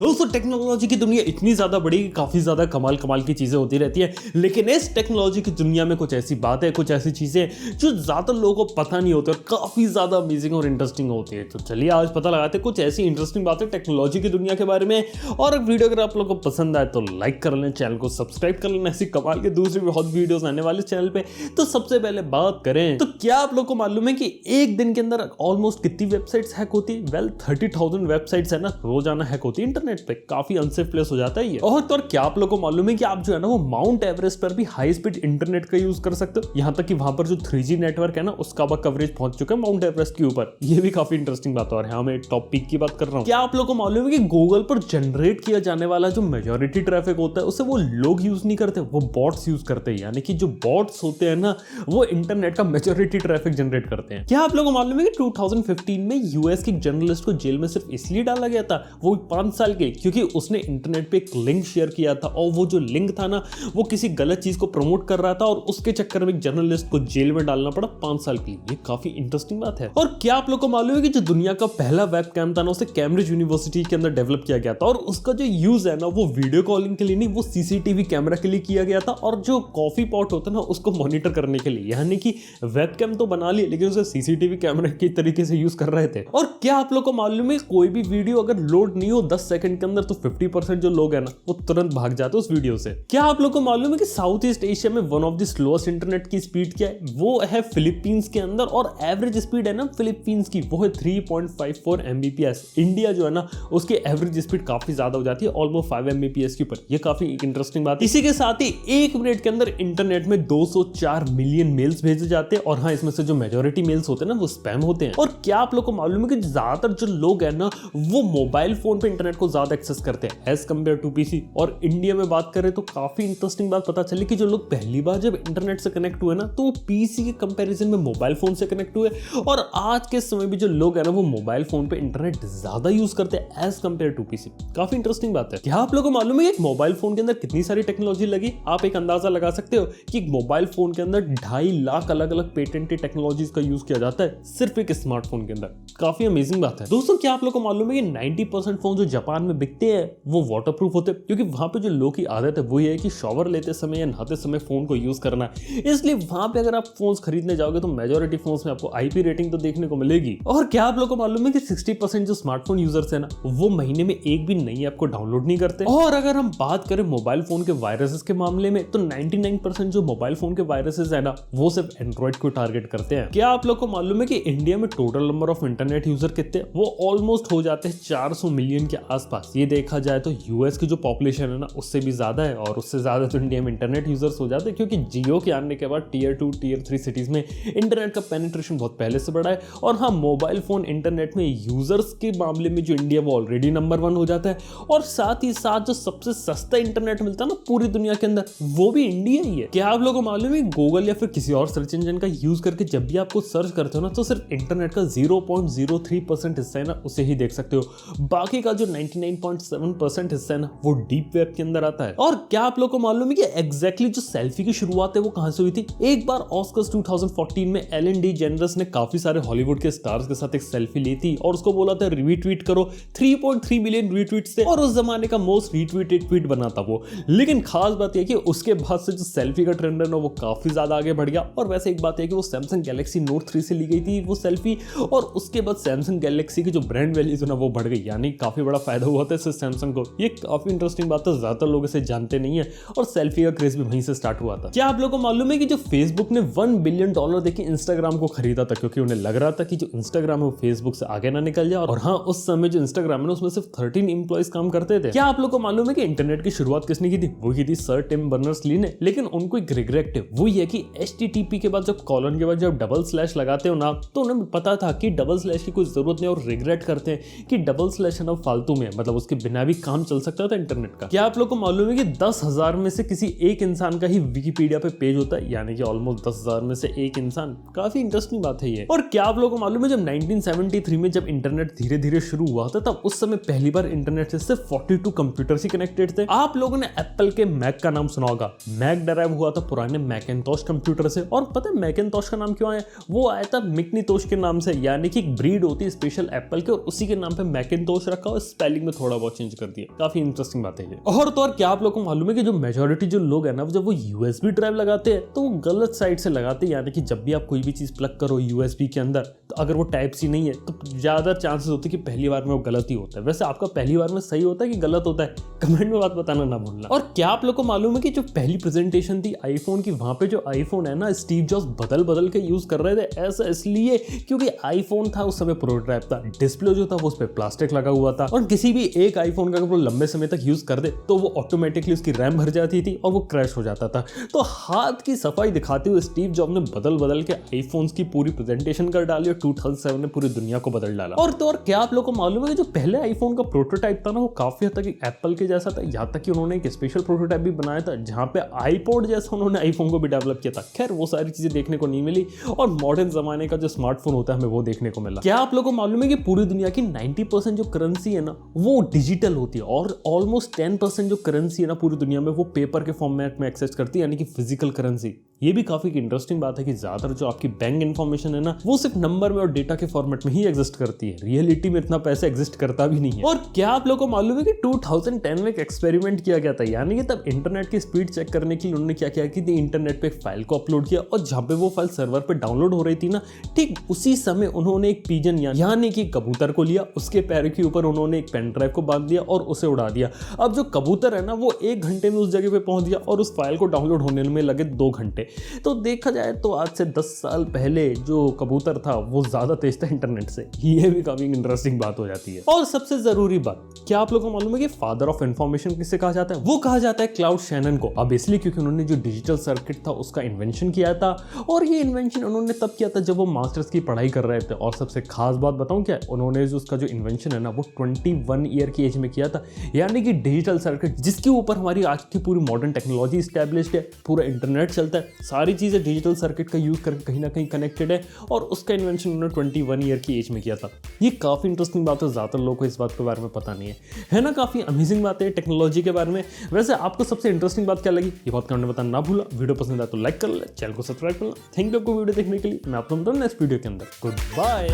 दोस्तों टेक्नोलॉजी की दुनिया इतनी ज्यादा बड़ी कि काफी ज्यादा कमाल कमाल की चीजें होती रहती है, लेकिन इस टेक्नोलॉजी की दुनिया में कुछ ऐसी बातें, कुछ ऐसी चीजें जो ज्यादातर लोगों को पता नहीं होती और काफी ज्यादा अमेजिंग और इंटरेस्टिंग होती है। तो चलिए आज पता लगाते हैं कुछ ऐसी इंटरेस्टिंग बातें टेक्नोलॉजी की दुनिया के बारे में। और वीडियो अगर आप लोगों को पसंद आए तो लाइक कर लें, चैनल को सब्सक्राइब कर लेना, ऐसी कमाल के दूसरी बहुत वीडियोस आने वाले चैनल पे। तो सबसे पहले बात करें तो क्या आप लोग को मालूम है कि एक दिन के अंदर ऑलमोस्ट कितनी वेबसाइट्स हैक होती है? वेल 30,000 वेबसाइट्स है ना रोजाना हैक होती है इंटरनेट पे। काफी अनसेफ प्लेस हो जाता है ये। और तो क्या आप लोगों को मालूम है कि आप जो है ना वो माउंट एवरेस्ट पर भी हाई स्पीड इंटरनेट का यूज कर सकते हो, यहां तक कि वहां पर जो 3G नेटवर्क है ना उसका कवरेज पहुंच चुका है माउंट एवरेस्ट के ऊपर। ये भी काफी इंटरेस्टिंग बात है। और यहाँ मैं टॉप पीक की बात कर रहा हूँ। क्या आप लोगों को मालूम है कि गूगल पर जनरेट किया जाने वाला जो मेजॉरिटी ट्रैफिक होता है उसे वो लोग यूज नहीं करते, वो बॉट्स यूज करते हैं। यानी कि जो बॉट्स होते हैं ना वो इंटरनेट का मेजॉरिटी ट्रैफिक जनरेट करते हैं। क्या आप लोगों को मालूम है कि 2015 में यूएस की जर्नलिस्ट को जेल में सिर्फ इसलिए डाला गया था, वो 5 साल के, क्योंकि उसने इंटरनेट पे एक लिंक शेयर किया था और वो जो लिंक था ना वो किसी गलत चीज को प्रमोट कर रहा था और उसके चक्कर में एक जर्नलिस्ट को जेल में डालना पड़ा 5 साल के लिए। ये काफी इंटरेस्टिंग बात है। और क्या आप लोग को मालूम है कि जो दुनिया का पहला वेब कैम था ना उसे कैम्ब्रिज यूनिवर्सिटी के अंदर डेवलप किया गया था और उसका जो यूज है ना वो वीडियो कॉलिंग के लिए नहीं, वो सीसीटीवी कैमरा के लिए किया गया था और जो कॉफी पॉट होता है ना उसको मॉनिटर करने के लिए। यानी कि वेब कैम तो बना ली लेकिन उसे सीसीटीवी कैमरा के तरीके से यूज कर रहे थे। और क्या आप लोग को मालूम है कोई भी वीडियो अगर लोड नहीं हो 10 सेकंड के अंदर तो 50% जो लोग है ना वो तुरंत भाग जाते हैं उस वीडियो से। क्या आप लोग को मालूम है कि साउथ ईस्ट एशिया में one of the slowest internet की स्पीड क्या है? वो है फिलीपींस के अंदर और एवरेज स्पीड है ना फिलीपींस की वो है 3.54 Mbps। इंडिया जो है ना उसकी एवरेज स्पीड काफी ज्यादा हो जाती है, ऑलमोस्ट 5 Mbps के ऊपर। ये काफी इंटरेस्टिंग बात है। इसी के साथ ही 1 मिनट के अंदर इंटरनेट में 204 मिलियन मेल्स भेजे जाते हैं और हाँ इसमें से जो मेजॉरिटी मेल्स होते हैं ना वो स्पैम होते हैं। और क्या आप लोग को मालूम है कि ज्यादातर जो लोग हैं ना वो मोबाइल फोन पे इंटरनेट को ज्यादा एक्सेस करते हैं एज कंपेयर टू पीसी। और इंडिया में बात करें तो काफी इंटरेस्टिंग बात पता चली कि जो लोग पहली बार जब इंटरनेट से कनेक्ट हुए ना तो वो पीसी के कंपैरिजन में मोबाइल फोन से कनेक्ट हुए। और आज के समय भी जो लोग हैं ना वो मोबाइल फोन पे इंटरनेट ज्यादा यूज करते हैं एज कंपेयर टू पीसी। काफी इंटरेस्टिंग बात है। क्या आप लोगों को मालूम है कि मोबाइल फोन के अंदर कितनी सारी टेक्नोलॉजी लगी? आप एक अंदाजा लगा सकते हो कि मोबाइल फोन के अंदर 2.5 लाख अलग अलग पेटेंटेड टेक्नोलॉजीज का यूज किया जाता है सिर्फ एक स्मार्टफोन के अंदर। काफी अमेजिंग बात है। दोस्तों क्या आप लोग को मालूम है कि 90% फोन जो जापान में बिकते हैं वो वाटरप्रूफ होते हैं, क्योंकि वहां पे जो लोग की आदत है वो ये है कि शॉवर लेते समय या नहाते समय फोन को यूज करना है। इसलिए वहां पे अगर आप फोन खरीदने जाओगे तो मेजॉरिटी फोन्स में आपको आईपी रेटिंग तो देखने को मिलेगी। और क्या आप लोग को मालूम है कि 60% जो स्मार्टफोन यूजर्स है ना वो महीने में एक भी नई ऐप को डाउनलोड नहीं करते। और अगर हम बात करें मोबाइल फोन के वायरसेस के मामले में तो 99% जो मोबाइल फोन के वायरसेस है ना वो सिर्फ एंड्रॉइड को टारगेट करते हैं। क्या आप लोग को मालूम है कि इंडिया में total number of internet user कितने? वो ऑलमोस्ट हो जाते हैं 400 मिलियन के आसपास। ये देखा जाए तो यूएस की जो पॉपुलेशन है ना उससे भी ज्यादा है और उससे ज्यादा तो इंडिया में इंटरनेट यूजर्स हो जाते हैं, क्योंकि जियो के आने के बाद टीयर 2 टीयर 3 सिटीज में इंटरनेट का पेनिट्रेशन बहुत पहले से बढ़ा है। और हाँ मोबाइल फोन इंटरनेट में यूजर्स के मामले में जो इंडिया वो ऑलरेडी नंबर 1 हो जाता है। और साथ ही साथ जो सबसे सस्ता इंटरनेट मिलता है ना पूरी दुनिया के अंदर वो भी इंडिया ही है। क्या आप लोगों को मालूम है गूगल या फिर किसी और सर्च इंजन का यूज करके जब भी आपको सर्च करते हो ना तो सिर्फ इंटरनेट का 0.03% हिस्सा है ना उसे ही देख सकते हो, बाकी का जो 99.7% हिस्सा है ना वो डीप वेब के अंदर आता है। और क्या आप लोग को मालूम है कि एग्जैक्टली जो सेल्फी की शुरुआत है वो कहां से हुई थी? एक बार ऑस्कर्स 2014 में एलन डी जेनरस ने काफी सारे हॉलीवुड के स्टार्स के साथ एक सेल्फी ली थी और उसको बोला था रीट्वीट करो। 3.3 मिलियन रीट्वीट्स थे और उस जमाने का मोस्ट रीट्वीटेड ट्वीट बना था वो। लेकिन खास बात यह कि उसके बाद से जो सेल्फी का ट्रेंड है ना वो काफी ज्यादा आगे बढ़ गया। और वैसे एक बात है कि वो सैमसंग गैलेक्सी नोट 3 से ली गई थी वो सेल्फी और उसके बाद सैमसंग गैलेक्सी की जो ब्रांड वैल्यू है ना वो बढ़ गई, यानी काफी बड़ा फायदा हुआ था इससे सैमसंग को। ये काफी इंटरेस्टिंग बात है, ज्यादातर लोग इसे जानते नहीं है और सेल्फी का क्रेज भी वहीं से स्टार्ट हुआ था। क्या आप लोगों को मालूम है कि जो फेसबुक ने $1 बिलियन देके इंस्टाग्राम को खरीदा था, क्योंकि उन्हें लग रहा था कि जो इंस्टाग्राम है वो फेसबुक से आगे ना निकल जाए। और हाँ उस समय जो इंस्टाग्राम है ना उसमें सिर्फ 13 एम्प्लॉइज काम करते थे। क्या आप लोग को मालूम है कि इंटरनेट की शुरुआत किसने की थी? वो की थी सर टिम बर्नर्स-ली ने। लेकिन उनको एक रिग्रेट है, वो ये कि HTTP के बाद जब कॉलन के बाद जब डबल स्लैश लगाते हो ना तो उन्हें पता था कि डबल स्लैश की कोई जरूरत नहीं और रिग्रेट करते हैं कि डबल स्लैश है ना फालतू में, मतलब उसके बिना भी काम चल सकता था इंटरनेट का। क्या आप लोग को मालूम है कि 10,000 में से किसी एक इंसान का ही विकिपीडिया पे पेज होता है, यानी कि ऑलमोस्ट 10,000 में से एक इंसान। काफी इंटरेस्टिंग बात है ये। और क्या आप लोगों को मालूम है जब 1973 में जब इंटरनेट धीरे धीरे शुरू हुआ था तब उस समय पहली बार इंटरनेट से सिर्फ 42 कंप्यूटर्स ही कनेक्टेड थे। आप लोगों ने एप्पल के मैक का नाम सुना होगा। मैक डराइव हुआ था पुराने मैकिन्टॉश कंप्यूटर से। और पता है मैकिन्टॉश का नाम क्यों आया? वो आया था मिकनितोश के नाम से, यानी कि एक ब्रीड होती है स्पेशल एप्पल के और उसी के नाम पे मैकिन्टोश रखा और स्पेलिंग में थोड़ा बहुत चेंज कर दिया। काफी इंटरेस्टिंग बात है ये। और तो और क्या आप लोगों को मालूम है कि जो मेजोरिटी जो लोग है ना, जब वो यूएसबी ड्राइव लगाते हैं तो वो गलत साइड से लगाते हैं। यानी कि जब भी आप कोई भी चीज प्लग करो यूएसबी के अंदर, तो अगर वो टाइप सी नहीं है तो ज्यादा चांसेस होते हैं कि पहली बार में वो गलत ही होता है। वैसे आपका पहली बार में सही होता है कि गलत होता है, कमेंट में बात बताना ना भूलना। और क्या आप लोग को मालूम है कि जो पहली प्रेजेंटेशन थी आईफोन की, वहां पे जो आईफोन है ना, स्टीव जॉब्स बदल बदल के यूज कर रहे थे। ऐसा इसलिए क्योंकि आईफोन था उस समय प्रोटोटाइप था, डिस्प्ले जो था वो उस पर प्लास्टिक लगा हुआ था, और किसी भी एक आईफोन का अगर वो लंबे समय तक यूज कर दे तो वो ऑटोमेटिकली उसकी रैम भर जाती थी और वो क्रैश हो जाता था। तो हाथ की सफाई दिखाते हुए स्टीव जॉब ने बदल बदल के आईफोन्स की पूरी प्रेजेंटेशन कर डाली और 2007 में पूरी दुनिया को बदल डाला। और तो और क्या आप लोगों को मालूम है कि जो पहले आईफोन का प्रोटोटाइप था ना, वो काफी हद तक एप्पल के जैसा था। यहाँ तक कि उन्होंने एक स्पेशल प्रोटोटाइप भी बनाया था जहां पे आईपॉड जैसा उन्होंने आईफोन को भी डेवलप किया था। खैर वो सारी चीजें देखने को नहीं मिली और मॉडर्न जमाने का जो स्मार्टफोन होता है हमें वो देखने को मिला। क्या आप लोगों को मालूम है कि पूरी दुनिया की 90% जो करेंसी है ना वो डिजिटल होती है, और ऑलमोस्ट 10% जो करेंसी है ना पूरी दुनिया में वो पेपर के फॉर्मेट में एक्सेस करती है, यानी कि फिजिकल करेंसी। ये भी काफी इंटरेस्टिंग बात है कि ज्यादातर जो आपकी बैंक इन्फॉर्मेशन है ना वो सिर्फ नंबर में और डेटा के फॉर्मेट में ही एग्जिस्ट करती है। रियलिटी में इतना पैसा एग्जिस्ट करता भी नहीं है। और क्या आप लोगों को मालूम है कि 2010 में एक एक्सपेरिमेंट किया गया था, यानी कि तब इंटरनेट की स्पीड चेक करने के लिए उन्होंने क्या किया कि इंटरनेट पे एक फाइल को अपलोड किया, और जहां पे वो फाइल सर्वर पे डाउनलोड हो रही थी ना, ठीक उसी समय उन्होंने एक पिजन यानी कि कबूतर को लिया, उसके पैर के ऊपर उन्होंने एक पेन ड्राइव को बांध दिया और उसे उड़ा दिया। अब जो कबूतर है ना वो 1 घंटे में उस जगह पे पहुंच गया और उस फाइल को डाउनलोड होने में लगे 2 घंटे। तो देखा जाए तो आज से 10 साल पहले जो कबूतर था वो ज्यादा तेज था इंटरनेट से। ये भी काफी इंटरेस्टिंग बात हो जाती है। और सबसे जरूरी बात, क्या आप लोगों को मालूम है कि फादर ऑफ इंफॉर्मेशन किसे कहा जाता है? वो कहा जाता है क्लाउड शैनन को। अब इसलिए क्योंकि उन्होंने जो डिजिटल सर्किट था उसका इन्वेंशन किया था, और ये इन्वेंशन उन्होंने तब किया था जब वो मास्टर्स की पढ़ाई कर रहे थे। और सबसे खास बात बताऊं क्या है, उन्होंने जो उसका जो इन्वेंशन है ना वो 21 ईयर की एज में किया था। यानी कि डिजिटल सर्किट जिसके ऊपर हमारी आज की पूरी मॉडर्न टेक्नोलॉजी स्टैब्लिश्ड है, पूरा इंटरनेट चलता है, सारी चीजें डिजिटल सर्किट का यूज करके कहीं ना कहीं कनेक्टेड है, और उसका इन्वेंशन उन्होंने 21 ईयर की एज में किया था। ये काफी इंटरेस्टिंग बात है, ज्यादातर लोगों को इस बात के बारे में पता नहीं है ना। काफी अमेजिंग बात है टेक्नोलॉजी के बारे में। वैसे आपको सबसे इंटरेस्टिंग बात क्या लगी ये बात कमेंट में बताना ना भूला। वीडियो पसंद आया तो लाइक कर ले, चैनल को सब्सक्राइब करना। थैंक यू आपको वीडियो देखने के लिए। मैं आपको मिलता हूं नेक्स्ट वीडियो के अंदर। Good bye.